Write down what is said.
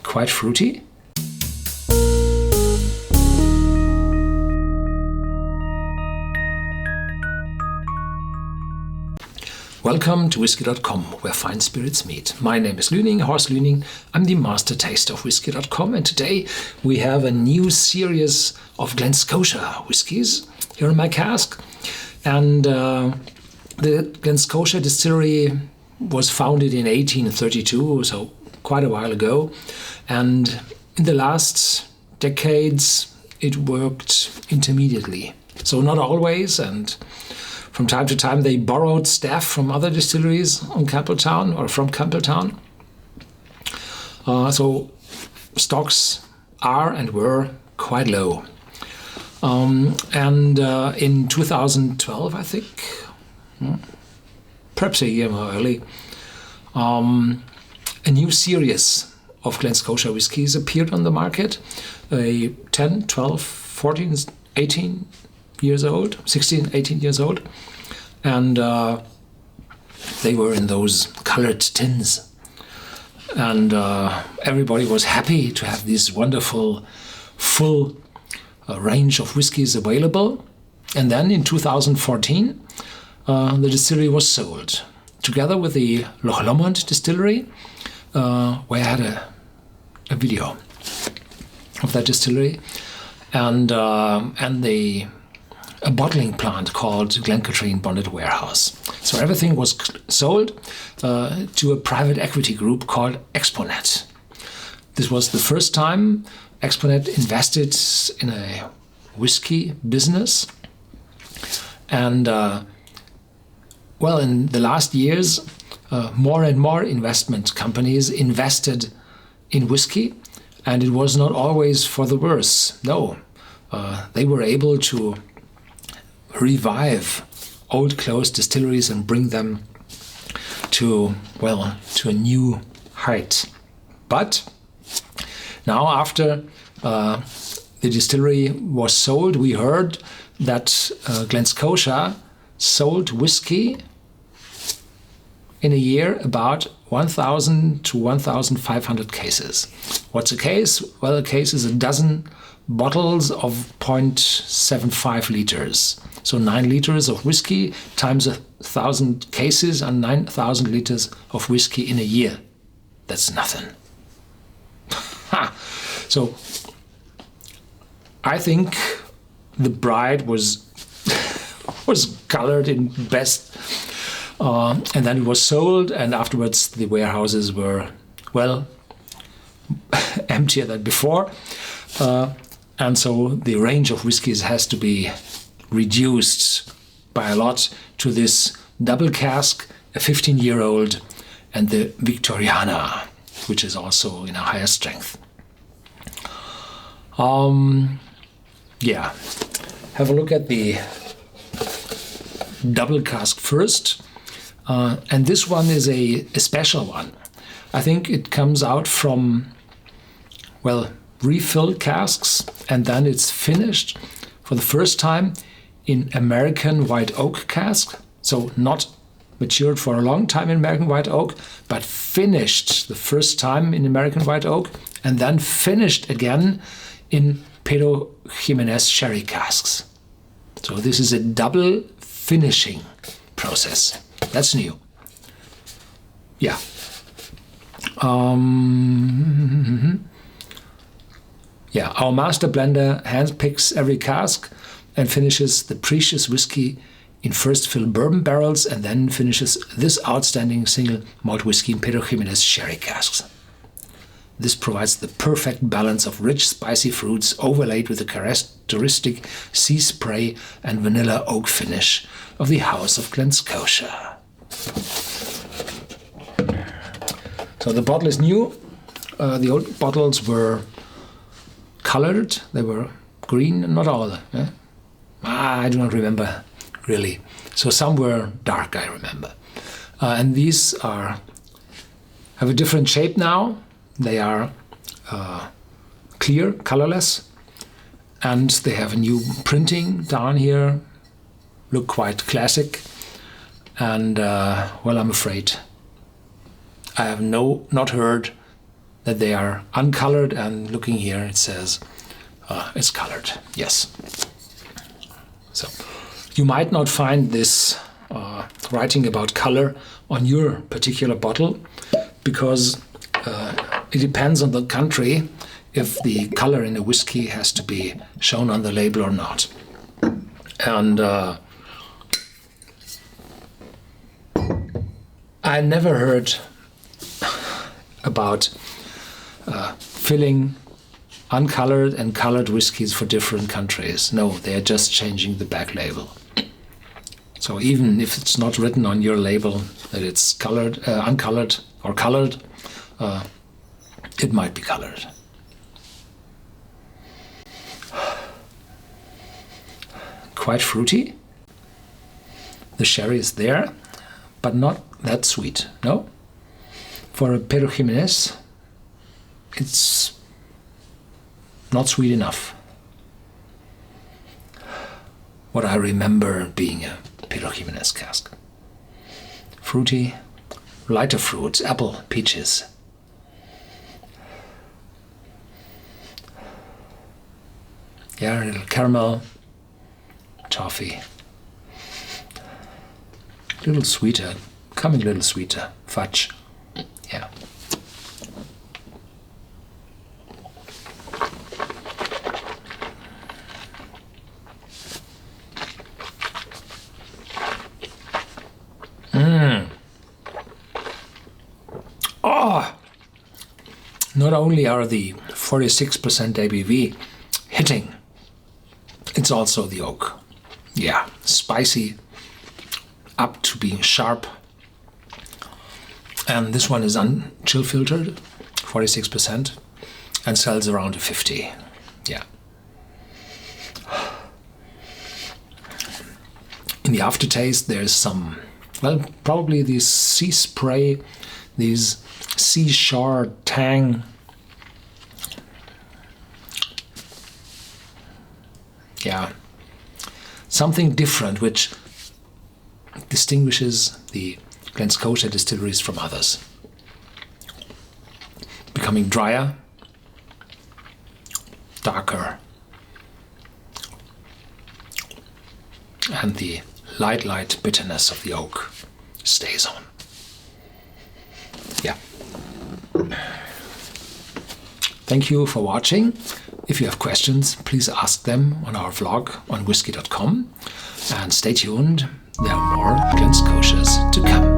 quite fruity. Welcome to Whisky.com, where fine spirits meet. My name is Lüning, Horst Lüning. I'm the master taster of Whisky.com, and today we have a new series of Glen Scotia whiskies here in my cask. And the Glen Scotia Distillery was founded in 1832, so quite a while ago. And in the last decades, it worked intermediately. So not always, and from time to time they borrowed staff from other distilleries on Campbelltown or from Campbelltown. So stocks are and were quite low. In 2012, I think, perhaps a year more early, a new series of Glen Scotia whiskies appeared on the market. 10, 12, 14, 18 years old, 16, 18 years old. And they were in those colored tins. And everybody was happy to have this wonderful, full range of whiskies available. And then in 2014, the distillery was sold, together with the Loch Lomond Distillery, where I had a video of that distillery, and a bottling plant called Glen Katrine Bonded Warehouse. So everything was sold to a private equity group called Exponet. This was the first time Exponet invested in a whiskey business. And in the last years, more and more investment companies invested in whiskey, and it was not always for the worse. No, they were able to revive old closed distilleries and bring them to a new height. But now, after the distillery was sold, we heard that Glen Scotia sold whiskey in a year about 1,000 to 1,500 cases. What's a case? Well, a case is a dozen bottles of 0.75 liters. So 9 liters of whiskey times 1,000 cases and 9,000 liters of whiskey in a year. That's nothing. So I think the bride was colored in best, and then it was sold, and afterwards the warehouses were, emptier than before. And so the range of whiskies has to be reduced by a lot to this double cask, a 15-year-old, and the Victoriana, which is also in a higher strength. Have a look at the double cask first. And this one is a special one. I think it comes out from, refilled casks, and then it's finished for the first time in American white oak cask. So not matured for a long time in American white oak, but finished the first time in American white oak, and then finished again in Pedro Jimenez sherry casks. So this is a double finishing process. That's new. Yeah. Our master blender handpicks every cask and finishes the precious whiskey in first fill bourbon barrels, and then finishes this outstanding single malt whiskey in Pedro Jimenez sherry casks. This provides the perfect balance of rich, spicy fruits overlaid with the characteristic sea spray and vanilla oak finish of the House of Glen Scotia. So the bottle is new. The old bottles were colored. They were green, not all. I do not remember really. So some were dark, I remember. And these have a different shape now. They are clear, colorless, and they have a new printing down here. Look quite classic. And I'm afraid I have not heard that they are uncolored, and looking here it says it's colored. Yes. So you might not find this writing about color on your particular bottle, because it depends on the country if the color in a whiskey has to be shown on the label or not. And I never heard about filling uncolored and colored whiskies for different countries. No, they are just changing the back label. So even if it's not written on your label that it's colored, uncolored or colored, it might be colored. Quite fruity. The sherry is there, but not that sweet, no? For a Pero Jimenez, it's not sweet enough. What I remember being a Pero Jimenez cask. Fruity, lighter fruits, apple, peaches. Yeah, a little caramel, toffee. A little sweeter, coming a little sweeter, fudge. Yeah. Oh! Not only are the 46% ABV hitting, it's also the oak. Yeah, spicy, up to being sharp. And this one is chill filtered, 46%, and sells around a 50. Yeah. In the aftertaste, there's some, well, probably these sea spray, these sea shore tang. Yeah. Something different which distinguishes the Glen Scotia distilleries from others. Becoming drier, darker, and the light bitterness of the oak stays on. Yeah. Thank you for watching. If you have questions, please ask them on our vlog on Whisky.com. And stay tuned, there are more Glen Scotias to come.